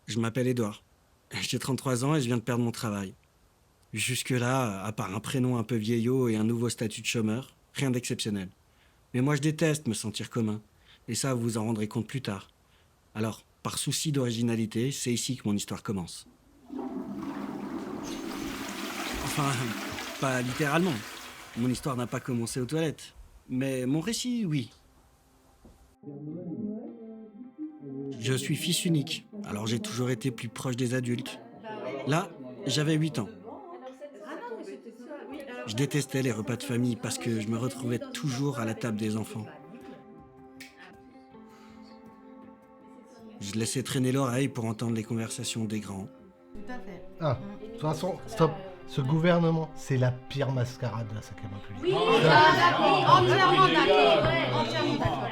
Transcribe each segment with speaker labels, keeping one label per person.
Speaker 1: Je m'appelle Édouard. J'ai 33 ans et je viens de perdre mon travail. Jusque-là, à part un prénom un peu vieillot et un nouveau statut de chômeur, rien d'exceptionnel. Mais moi je déteste me sentir commun. Et ça, vous vous en rendrez compte plus tard. Alors, par souci d'originalité, c'est ici que mon histoire commence. Enfin, pas littéralement. Mon histoire n'a pas commencé aux toilettes. Mais mon récit, oui. Je suis fils unique, alors j'ai toujours été plus proche des adultes. Là, j'avais 8 ans. Je détestais les repas de famille parce que je me retrouvais toujours à la table des enfants. Je laissais traîner l'oreille pour entendre les conversations des grands.
Speaker 2: Tout à fait.
Speaker 3: Ah, de toute façon, stop. Ce gouvernement, c'est la pire mascarade de la 5ème République.
Speaker 2: Oui, d'accord, entièrement d'accord. Entièrement d'accord.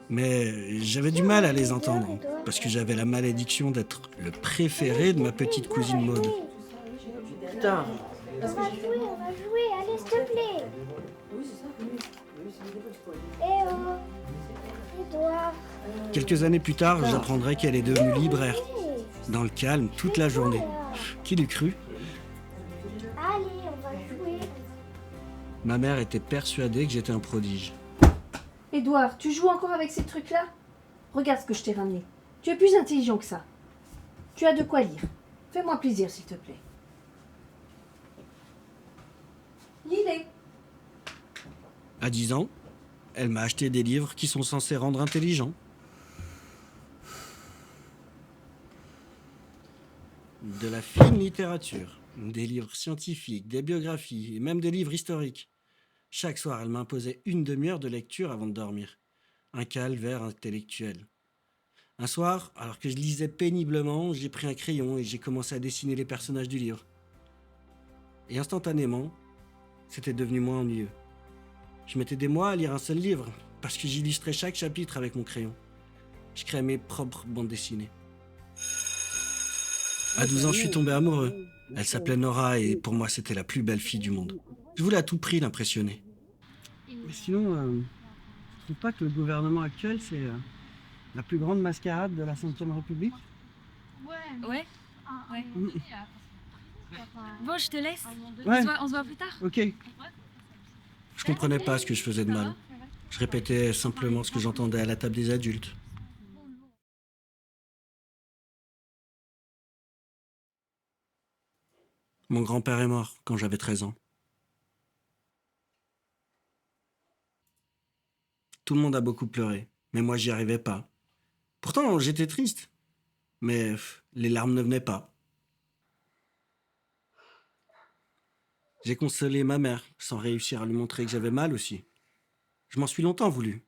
Speaker 1: Mais j'avais du mal à les entendre parce que j'avais la malédiction d'être le préféré de ma petite cousine Maude.
Speaker 4: Putain,
Speaker 5: On va jouer, allez, s'il te plaît. Eh oh, Edouard.
Speaker 1: Quelques années plus tard, j'apprendrai qu'elle est devenue libraire, dans le calme, toute la journée. Qui l'eût cru?
Speaker 5: Allez, on va jouer.
Speaker 1: Ma mère était persuadée que j'étais un prodige.
Speaker 6: Édouard, tu joues encore avec ces trucs-là? Regarde ce que je t'ai ramené. Tu es plus intelligent que ça. Tu as de quoi lire. Fais-moi plaisir, s'il te plaît. Lis-les.
Speaker 1: À 10 ans, elle m'a acheté des livres qui sont censés rendre intelligent. De la fine littérature, des livres scientifiques, des biographies et même des livres historiques. Chaque soir, elle m'imposait une demi-heure de lecture avant de dormir. Un calvaire intellectuel. Un soir, alors que je lisais péniblement, j'ai pris un crayon et j'ai commencé à dessiner les personnages du livre. Et instantanément, c'était devenu moins ennuyeux. Je mettais des mois à lire un seul livre, parce que j'illustrais chaque chapitre avec mon crayon. Je créais mes propres bandes dessinées. À 12 ans, je suis tombé amoureux. Elle s'appelait Nora et pour moi, c'était la plus belle fille du monde. Je voulais à tout prix l'impressionner. Mais sinon, je trouve pas que le gouvernement actuel, c'est la plus grande mascarade de la 5ème République.
Speaker 7: Ouais. Bon, je te laisse.
Speaker 1: Ouais,
Speaker 7: On se voit plus tard.
Speaker 1: ok. Je comprenais pas ce que je faisais de mal. Je répétais simplement ce que j'entendais à la table des adultes. Mon grand-père est mort quand j'avais 13 ans. Tout le monde a beaucoup pleuré, mais moi j'y arrivais pas. Pourtant, j'étais triste, mais les larmes ne venaient pas. J'ai consolé ma mère sans réussir à lui montrer que j'avais mal aussi. Je m'en suis longtemps voulu.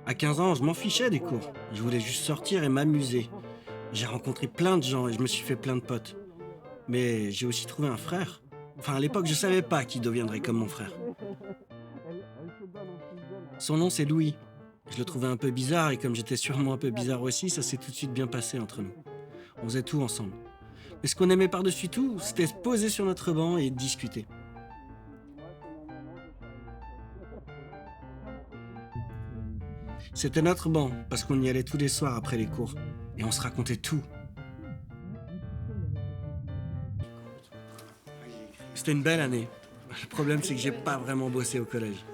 Speaker 1: À 15 ans, je m'en fichais des cours. Je voulais juste sortir et m'amuser. J'ai rencontré plein de gens et je me suis fait plein de potes. Mais j'ai aussi trouvé un frère. Enfin, à l'époque, je savais pas qui deviendrait comme mon frère. Son nom, c'est Louis. Je le trouvais un peu bizarre et comme j'étais sûrement un peu bizarre aussi, ça s'est tout de suite bien passé entre nous. On faisait tout ensemble. Mais ce qu'on aimait par-dessus tout, c'était se poser sur notre banc et discuter. C'était notre banc, parce qu'on y allait tous les soirs après les cours. Et on se racontait tout. C'était une belle année. Le problème, c'est que j'ai pas vraiment bossé au collège.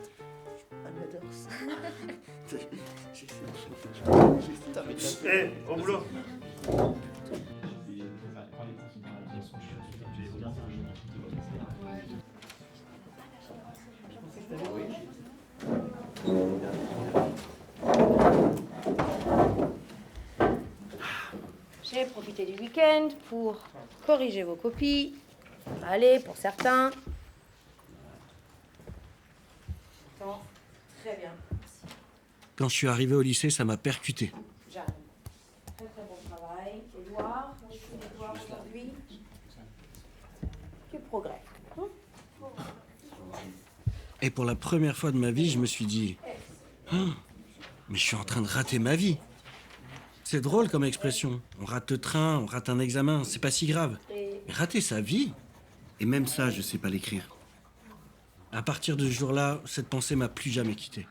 Speaker 8: Au boulot.
Speaker 2: J'ai profité du week-end pour corriger vos copies. Allez, pour certains. Attends, très bien.
Speaker 1: Quand je suis arrivé au lycée, ça m'a percuté.
Speaker 2: J'arrive. Très très bon travail. Édouard, aujourd'hui, tu progresses.
Speaker 1: Et pour la première fois de ma vie, je me suis dit « Ah, mais je suis en train de rater ma vie !» C'est drôle comme expression. On rate le train, on rate un examen, c'est pas si grave. Mais rater sa vie, Et même ça, je sais pas l'écrire. À partir de ce jour-là, cette pensée m'a plus jamais quitté.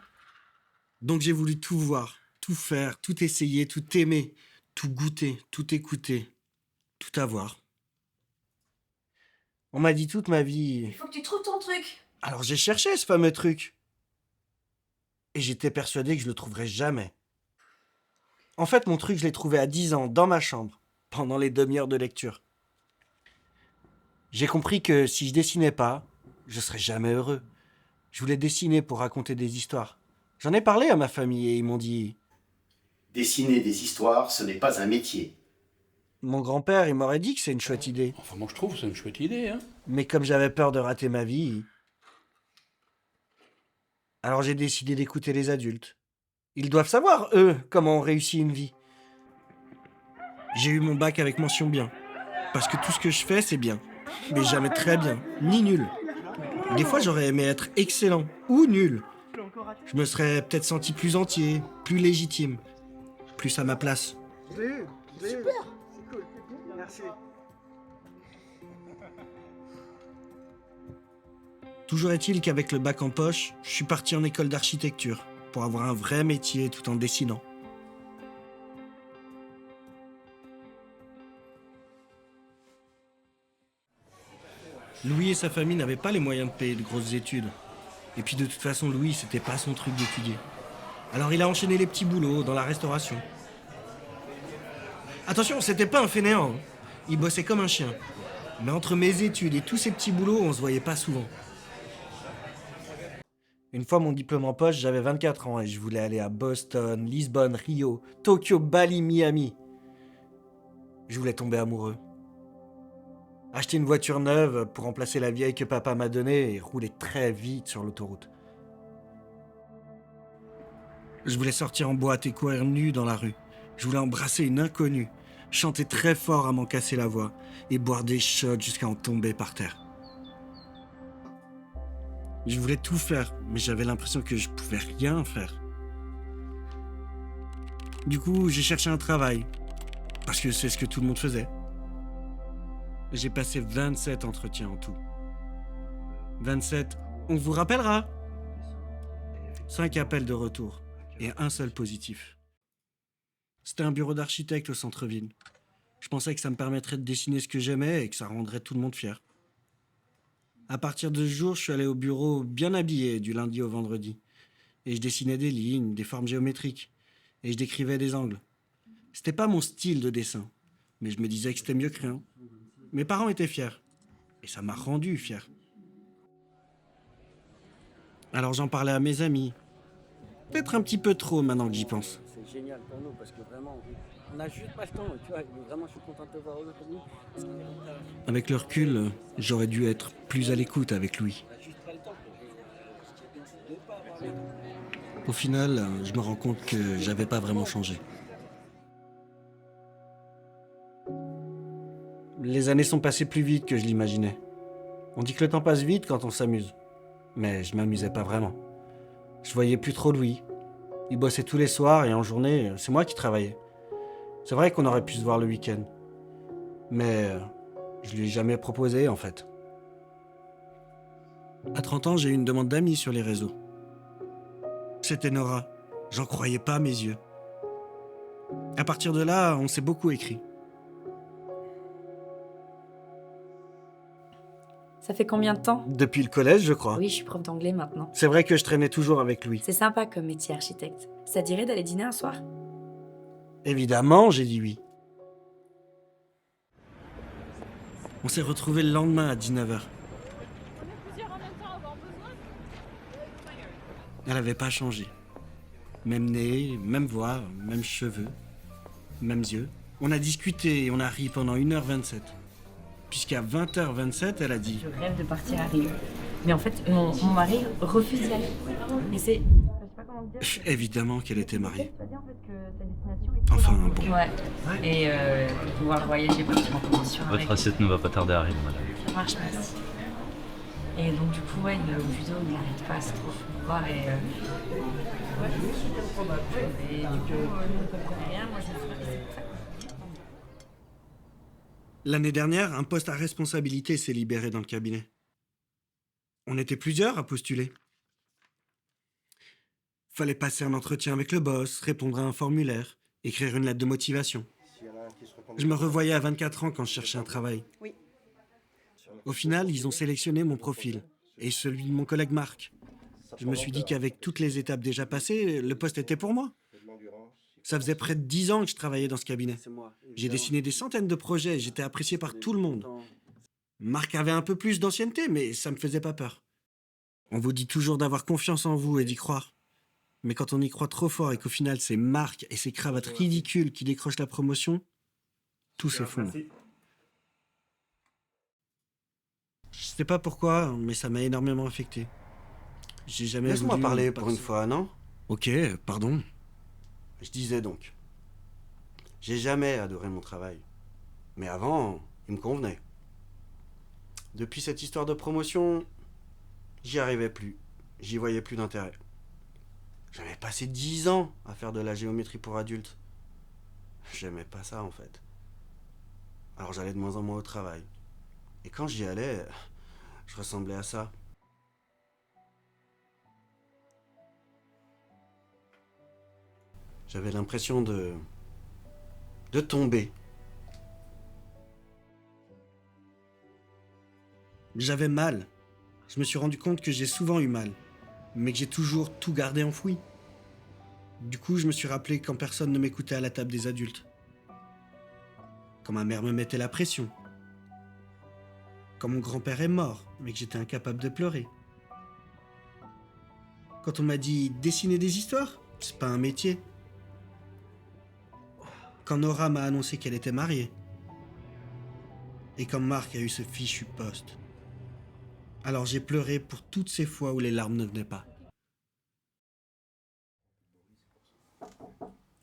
Speaker 1: Donc j'ai voulu tout voir, tout faire, tout essayer, tout aimer, tout goûter, tout écouter, tout avoir. On m'a dit toute ma vie...
Speaker 6: Il faut que tu trouves ton truc.
Speaker 1: Alors j'ai cherché ce fameux truc. Et j'étais persuadé que je le trouverais jamais. En fait, mon truc, je l'ai trouvé à 10 ans, dans ma chambre, pendant les demi-heures de lecture. J'ai compris que si je dessinais pas, je serais jamais heureux. Je voulais dessiner pour raconter des histoires. J'en ai parlé à ma famille et ils m'ont dit...
Speaker 9: Dessiner des histoires, ce n'est pas un métier.
Speaker 1: Mon grand-père, il m'aurait dit que c'est une chouette idée.
Speaker 10: Enfin, moi je trouve que c'est une chouette idée, hein.
Speaker 1: Mais comme j'avais peur de rater ma vie... Alors j'ai décidé d'écouter les adultes. Ils doivent savoir, eux, comment on réussit une vie. J'ai eu mon bac avec mention bien. Parce que tout ce que je fais, c'est bien. Mais jamais très bien, ni nul. Des fois, j'aurais aimé être excellent ou nul. Je me serais peut-être senti plus entier, plus légitime, plus à ma place.
Speaker 8: Super. C'est cool. Merci.
Speaker 1: Toujours est-il qu'avec le bac en poche, je suis parti en école d'architecture pour avoir un vrai métier tout en dessinant. Louis et sa famille n'avaient pas les moyens de payer de grosses études. Et puis de toute façon, Louis, c'était pas son truc d'étudier. Alors il a enchaîné les petits boulots dans la restauration. Attention, c'était pas un fainéant, hein. Il bossait comme un chien. Mais entre mes études et tous ces petits boulots, on se voyait pas souvent. Une fois mon diplôme en poche, j'avais 24 ans et je voulais aller à Boston, Lisbonne, Rio, Tokyo, Bali, Miami. Je voulais tomber amoureux. Acheter une voiture neuve pour remplacer la vieille que papa m'a donnée et rouler très vite sur l'autoroute. Je voulais sortir en boîte et courir nu dans la rue. Je voulais embrasser une inconnue, chanter très fort à m'en casser la voix et boire des shots jusqu'à en tomber par terre. Je voulais tout faire, mais j'avais l'impression que je pouvais rien faire. Du coup, j'ai cherché un travail, parce que c'est ce que tout le monde faisait. J'ai passé 27 entretiens en tout. 27, on vous rappellera. 5 appels de retour, et un seul positif. C'était un bureau d'architecte au centre-ville. Je pensais que ça me permettrait de dessiner ce que j'aimais et que ça rendrait tout le monde fier. À partir de ce jour, je suis allé au bureau bien habillé du lundi au vendredi. Et je dessinais des lignes, des formes géométriques. Et je décrivais des angles. C'était pas mon style de dessin, mais je me disais que c'était mieux que rien. Mes parents étaient fiers. Et ça m'a rendu fier. Alors j'en parlais à mes amis. Peut-être un petit peu trop maintenant que j'y pense.
Speaker 4: C'est génial pour nous parce que vraiment, on n'a juste pas le temps. Tu vois, vraiment, je suis content de te voir aujourd'hui.
Speaker 1: Avec le recul, j'aurais dû être plus à l'écoute avec Louis. Au final, je me rends compte que j'avais pas vraiment changé. Les années sont passées plus vite que je l'imaginais. On dit que le temps passe vite quand on s'amuse. Mais je m'amusais pas vraiment. Je voyais plus trop Louis. Il bossait tous les soirs et en journée, c'est moi qui travaillais. C'est vrai qu'on aurait pu se voir le week-end. Mais je lui ai jamais proposé en fait. À 30 ans, j'ai eu une demande d'amis sur les réseaux. C'était Nora. J'en croyais pas à mes yeux. À partir de là, on s'est beaucoup écrit.
Speaker 11: Ça fait combien de temps?
Speaker 1: Depuis le collège, je crois.
Speaker 11: Oui, je suis prof d'anglais maintenant.
Speaker 1: C'est vrai que je traînais toujours avec Louis.
Speaker 11: C'est sympa comme métier architecte. Ça te dirait d'aller dîner un soir?
Speaker 1: Évidemment, j'ai dit oui. On s'est retrouvés le lendemain à 19h. Elle avait pas changé. Même nez, même voix, même cheveux, mêmes yeux. On a discuté et on a ri pendant 1h27. Puisqu'à 20h27, elle a dit...
Speaker 11: Je rêve de partir à Rio. Mais en fait, mon mari refuse d'y aller. Et c'est... Je sais pas comment te dire.
Speaker 1: Évidemment qu'elle était mariée.
Speaker 11: Tu vas dire en fait que sa destination est...
Speaker 1: Enfin, bon.
Speaker 11: Ouais. Et pour pouvoir voyager, partir en convention avec...
Speaker 12: Votre assiette ne va pas tarder à arriver, madame.
Speaker 11: Ça marche, merci. Et donc du coup, ouais, le judo, il n'arrête pas, c'est trop fort. Et du coup, nous ne comprenons rien. Moi, je me suis dit, c'est très compliqué.
Speaker 1: L'année dernière, un poste à responsabilité s'est libéré dans le cabinet. On était plusieurs à postuler. Fallait passer un entretien avec le boss, répondre à un formulaire, écrire une lettre de motivation. Je me revoyais à 24 ans quand je cherchais un travail.
Speaker 2: Oui.
Speaker 1: Au final, ils ont sélectionné mon profil et celui de mon collègue Marc. Je me suis dit qu'avec toutes les étapes déjà passées, le poste était pour moi. Ça faisait près de 10 ans que je travaillais dans ce cabinet. J'ai dessiné des centaines de projets et j'étais apprécié par tout le monde. Marc avait un peu plus d'ancienneté, mais ça me faisait pas peur. On vous dit toujours d'avoir confiance en vous et d'y croire. Mais quand on y croit trop fort et qu'au final c'est Marc et ses cravates ridicules qui décrochent la promotion, tout s'effondre. Je sais pas pourquoi, mais ça m'a énormément affecté. J'ai jamais
Speaker 4: Laisse-moi
Speaker 1: voulu
Speaker 4: parler pour une fois, non?
Speaker 1: Ok, pardon.
Speaker 4: Je disais donc. J'ai jamais adoré mon travail. Mais avant, il me convenait. Depuis cette histoire de promotion, j'y arrivais plus. J'y voyais plus d'intérêt. J'avais passé 10 ans à faire de la géométrie pour adultes. J'aimais pas ça en fait. Alors j'allais de moins en moins au travail. Et quand j'y allais, je ressemblais à ça. J'avais l'impression de tomber.
Speaker 1: J'avais mal. Je me suis rendu compte que j'ai souvent eu mal, mais que j'ai toujours tout gardé enfoui. Du coup, je me suis rappelé quand personne ne m'écoutait à la table des adultes. Quand ma mère me mettait la pression. Quand mon grand-père est mort, mais que j'étais incapable de pleurer. Quand on m'a dit dessiner des histoires, c'est pas un métier. Quand Nora m'a annoncé qu'elle était mariée. Et quand Marc a eu ce fichu poste. Alors j'ai pleuré pour toutes ces fois où les larmes ne venaient pas.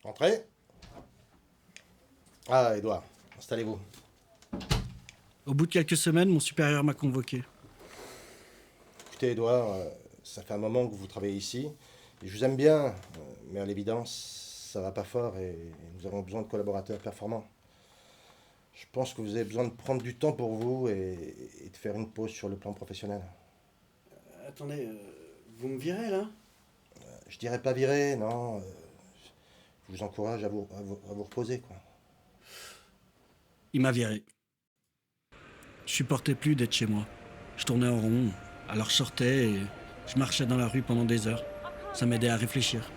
Speaker 3: Entrez. Ah, Edouard, installez-vous.
Speaker 1: Au bout de quelques semaines, mon supérieur m'a convoqué.
Speaker 3: Écoutez, Edouard, ça fait un moment que vous travaillez ici. Et je vous aime bien, mais à l'évidence, ça va pas fort et nous avons besoin de collaborateurs performants. Je pense que vous avez besoin de prendre du temps pour vous et de faire une pause sur le plan professionnel.
Speaker 4: Attendez, vous me virez là?
Speaker 3: Je dirais pas virer, non. Je vous encourage à vous reposer, quoi.
Speaker 1: Il m'a viré. Je supportais plus d'être chez moi. Je tournais en rond, alors je sortais et je marchais dans la rue pendant des heures. Ça m'aidait à réfléchir.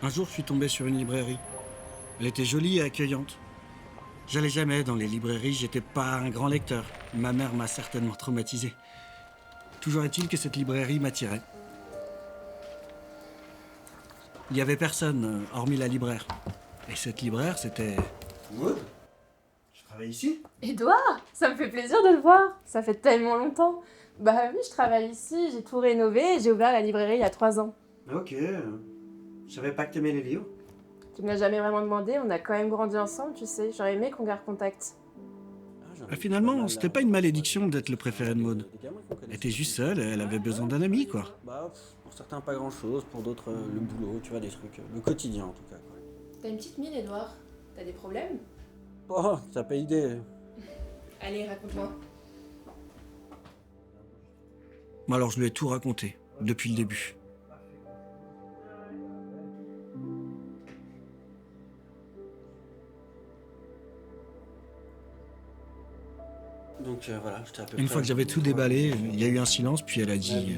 Speaker 1: Un jour, je suis tombé sur une librairie. Elle était jolie et accueillante. J'allais jamais dans les librairies, j'étais pas un grand lecteur. Ma mère m'a certainement traumatisé. Toujours est-il que cette librairie m'attirait. Il n'y avait personne, hormis la libraire. Et cette libraire, c'était...
Speaker 4: Maud? Je travaille ici?
Speaker 12: Edouard, ça me fait plaisir de le voir. Ça fait tellement longtemps. Bah oui, je travaille ici, j'ai tout rénové et j'ai ouvert la librairie il y a 3 ans.
Speaker 4: Ok. Je savais pas que t'aimais les livres.
Speaker 12: Tu me l'as jamais vraiment demandé, on a quand même grandi ensemble, tu sais. J'aurais aimé qu'on garde contact.
Speaker 1: Finalement, c'était pas une malédiction d'être le préféré de Maud. Elle était juste seule, elle avait besoin d'un ami, quoi.
Speaker 4: Bah, pour certains, pas grand-chose. Pour d'autres, le boulot, tu vois, des trucs. Le quotidien, en tout cas, quoi.
Speaker 12: T'as une petite mine, Edouard. T'as des problèmes?
Speaker 4: Oh, t'as pas idée.
Speaker 12: Allez, raconte-moi.
Speaker 1: Alors je lui ai tout raconté, depuis le début.
Speaker 4: Donc voilà, j'étais à peu
Speaker 1: Une
Speaker 4: près-
Speaker 1: fois que j'avais tout déballé, il y a eu un silence, puis elle a dit...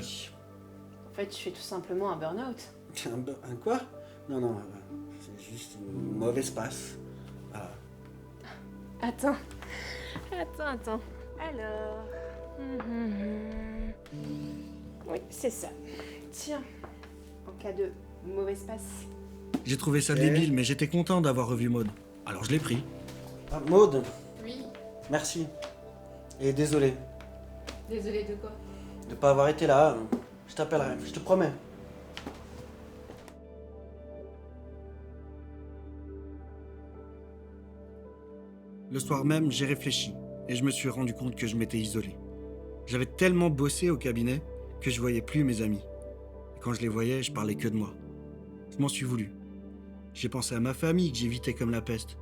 Speaker 12: En fait, tu fais tout simplement un burn-out.
Speaker 4: Un quoi? Non, non, c'est juste une mauvaise passe. Voilà.
Speaker 12: Attends. Attends. Alors... Oui, c'est ça. Tiens, en cas de mauvaise passe.
Speaker 1: J'ai trouvé ça débile, mais j'étais content d'avoir revu Maud. Alors je l'ai pris.
Speaker 4: Ah, Maud,
Speaker 12: Oui.
Speaker 4: merci. Et désolé
Speaker 12: Désolée de quoi?
Speaker 4: de pas avoir été là. Je t'appellerai, je te promets.
Speaker 1: Le soir même, j'ai réfléchi, et je me suis rendu compte que je m'étais isolé. J'avais tellement bossé au cabinet que je voyais plus mes amis. Et quand je les voyais, je parlais que de moi. Je m'en suis voulu. J'ai pensé à ma famille que j'évitais comme la peste.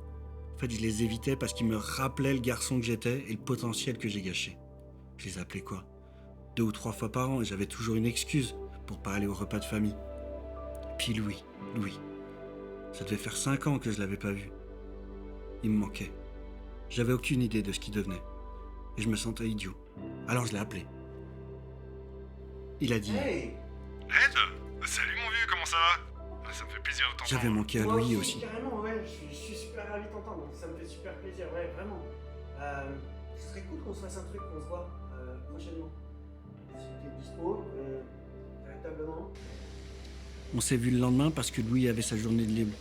Speaker 1: En fait, je les évitais parce qu'ils me rappelaient le garçon que j'étais et le potentiel que j'ai gâché. Je les appelais quoi? 2 ou 3 fois par an et j'avais toujours une excuse pour pas aller au repas de famille. Puis Louis. Ça devait faire 5 ans que je l'avais pas vu. Il me manquait. J'avais aucune idée de ce qu'il devenait. Et je me sentais idiot. Alors je l'ai appelé. Il a dit...
Speaker 4: Hey!
Speaker 13: Ed? Salut mon vieux, comment ça va? Ça me fait plaisir de t'entendre.
Speaker 1: J'avais manqué à Louis aussi.
Speaker 4: Carrément, ouais, je suis super ravi de t'entendre, ça me fait super plaisir, ouais, vraiment. Ce serait cool qu'on se fasse un truc, qu'on se voit prochainement. Si t'es dispo, véritablement.
Speaker 1: On s'est vu le lendemain parce que Louis avait sa journée de libre.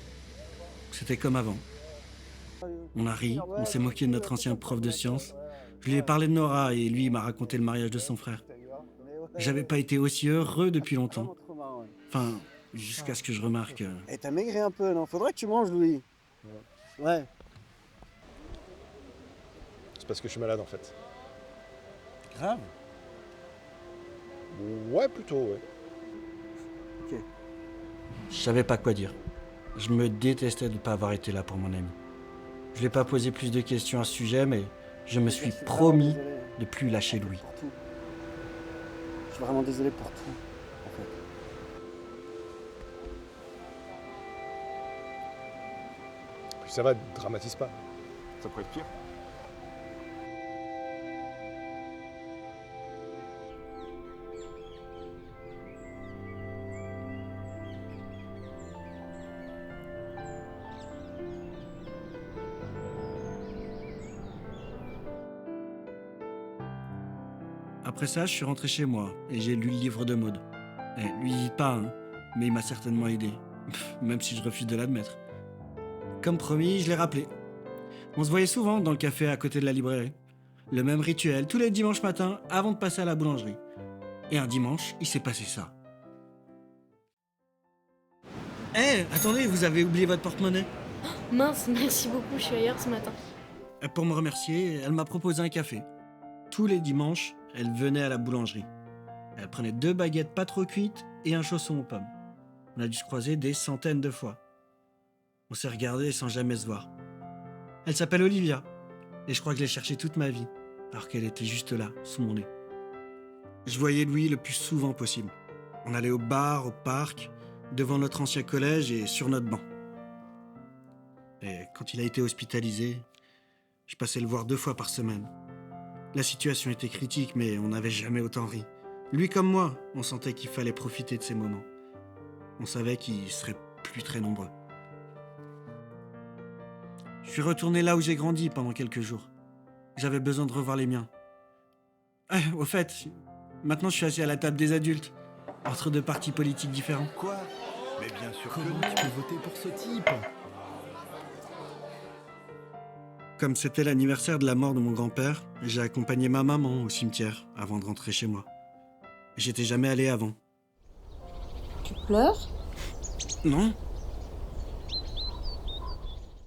Speaker 1: C'était comme avant. On a ri, on s'est moqué de notre ancien prof de sciences. Je lui ai parlé de Nora et lui il m'a raconté le mariage de son frère. J'avais pas été aussi heureux depuis longtemps. Enfin, jusqu'à ce que je remarque...
Speaker 8: Eh, t'as maigri un peu, non? Faudrait que tu manges, Louis. Ouais.
Speaker 3: C'est parce que je suis malade en fait.
Speaker 8: Grave.
Speaker 3: Ouais, plutôt, ouais.
Speaker 8: Ok.
Speaker 1: Je savais pas quoi dire. Je me détestais de ne pas avoir été là pour mon ami. Je lui ai pas posé plus de questions à ce sujet, mais je me suis promis de plus lâcher Louis.
Speaker 8: Pour tout. Je suis vraiment désolé pour tout, en fait.
Speaker 3: Puis ça va, dramatise pas. Ça pourrait être pire.
Speaker 1: Après ça, je suis rentré chez moi et j'ai lu le livre de Maud. Lui pas, hein, mais il m'a certainement aidé, même si je refuse de l'admettre. Comme promis, je l'ai rappelé. On se voyait souvent dans le café à côté de la librairie. Le même rituel, tous les dimanches matins, avant de passer à la boulangerie. Et un dimanche, il s'est passé ça. Attendez, vous avez oublié votre porte-monnaie.
Speaker 2: Mince, merci beaucoup, je suis ailleurs ce matin.
Speaker 1: Pour me remercier, elle m'a proposé un café. Tous les dimanches, elle venait à la boulangerie. Elle prenait 2 baguettes pas trop cuites et un chausson aux pommes. On a dû se croiser des centaines de fois. On s'est regardés sans jamais se voir. Elle s'appelle Olivia, et je crois que je l'ai cherchée toute ma vie, alors qu'elle était juste là, sous mon nez. Je voyais Louis le plus souvent possible. On allait au bar, au parc, devant notre ancien collège et sur notre banc. Et quand il a été hospitalisé, je passais le voir 2 fois par semaine. La situation était critique, mais on n'avait jamais autant ri. Lui comme moi, on sentait qu'il fallait profiter de ces moments. On savait qu'ils seraient plus très nombreux. Je suis retourné là où j'ai grandi pendant quelques jours. J'avais besoin de revoir les miens. Au fait, maintenant je suis assis à la table des adultes, entre 2 partis politiques différents.
Speaker 14: Quoi? Mais bien sûr que non, tu peux voter pour ce type.
Speaker 1: Comme c'était l'anniversaire de la mort de mon grand-père, j'ai accompagné ma maman au cimetière avant de rentrer chez moi. J'étais jamais allé avant.
Speaker 2: Tu pleures?
Speaker 1: Non.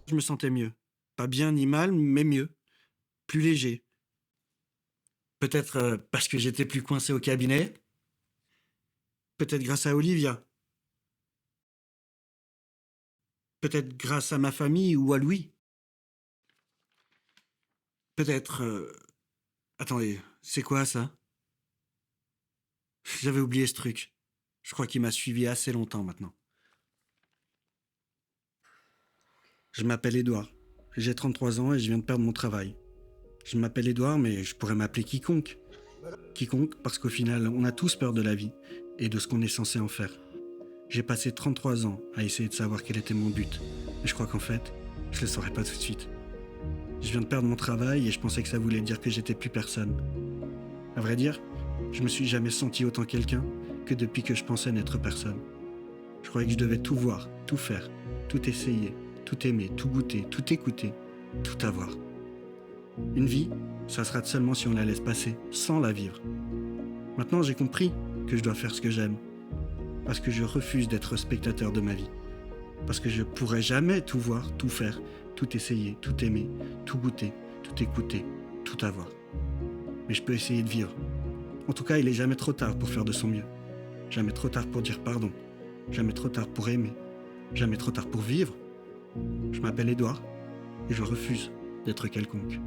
Speaker 1: Je me sentais mieux. Pas bien ni mal, mais mieux. Plus léger. Peut-être parce que j'étais plus coincé au cabinet. Peut-être grâce à Olivia. Peut-être grâce à ma famille ou à Louis. Peut-être... Attendez, c'est quoi ça? J'avais oublié ce truc. Je crois qu'il m'a suivi assez longtemps maintenant. Je m'appelle Édouard. J'ai 33 ans et je viens de perdre mon travail. Je m'appelle Édouard, mais je pourrais m'appeler quiconque. Quiconque parce qu'au final, on a tous peur de la vie et de ce qu'on est censé en faire. J'ai passé 33 ans à essayer de savoir quel était mon but. Mais je crois qu'en fait, je le saurais pas tout de suite. Je viens de perdre mon travail et je pensais que ça voulait dire que j'étais plus personne. À vrai dire, je me suis jamais senti autant quelqu'un que depuis que je pensais n'être personne. Je croyais que je devais tout voir, tout faire, tout essayer, tout aimer, tout goûter, tout écouter, tout avoir. Une vie, ça sera seulement si on la laisse passer, sans la vivre. Maintenant, j'ai compris que je dois faire ce que j'aime. Parce que je refuse d'être spectateur de ma vie. Parce que je pourrai jamais tout voir, tout faire, tout essayer, tout aimer, tout goûter, tout écouter, tout avoir. Mais je peux essayer de vivre. En tout cas, il est jamais trop tard pour faire de son mieux. Jamais trop tard pour dire pardon. Jamais trop tard pour aimer. Jamais trop tard pour vivre. Je m'appelle Édouard et je refuse d'être quelconque.